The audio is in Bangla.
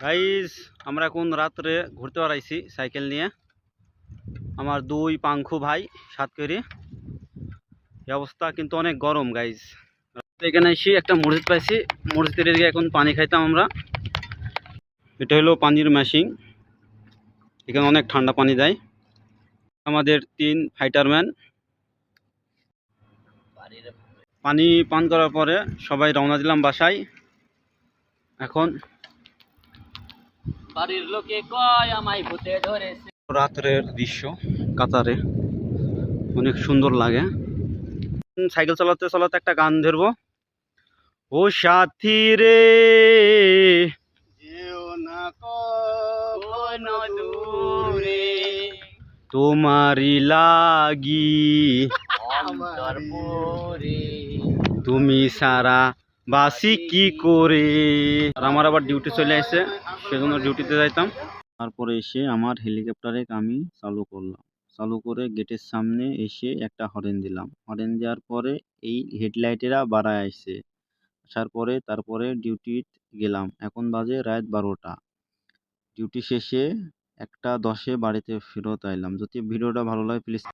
গাইস, আমরা এখন রাত্রে ঘুরতে বেড়াইছি সাইকেল নিয়ে। আমার দুই পাঙ্খু ভাই সাত করে। এই অবস্থা কিন্তু অনেক গরম গাইস। এখানে এসে একটা মসজিদ পাইছি, মসজিদের দিকে এখন পানি খাইতাম আমরা। এটা হলো পানির মেশিন, এখানে অনেক ঠান্ডা পানি দেয়। আমাদের 3 ফাইটারম্যান পানি পান করার পরে সবাই রওনা দিলাম বাসায়। এখন বাড়ির লোকে কয় আমায় ভূতে ধরেছে। রাত্রের দৃশ্য কাতারে অনেক সুন্দর লাগে। সাইকেল চালাতে চালাতে একটা গান ধরবো। ও সাথী রে যেও না কোনো দূরে তোমারি লাগি অন্তরপুরে তুমি সারা বাসি কি করে। আর আমার আবার ডিউটি চলে আসছে, সেজন্য ডিউটিতে যাইতাম। তারপরে এসে আমার হেলিকপ্টারে আমি চালু করলাম। চালু করে গেটের সামনে এসে একটা হরেন দিলাম। হরেন দেওয়ার পরে এই হেডলাইটেরা বাড়ায় আসছে। আসার পরে তারপরে ডিউটি গেলাম। এখন বাজে রাত 12টা। ডিউটি শেষে 1:10 বাড়িতে ফেরত আইলাম। যদি ভিডিওটা ভালো লাগে প্লিজ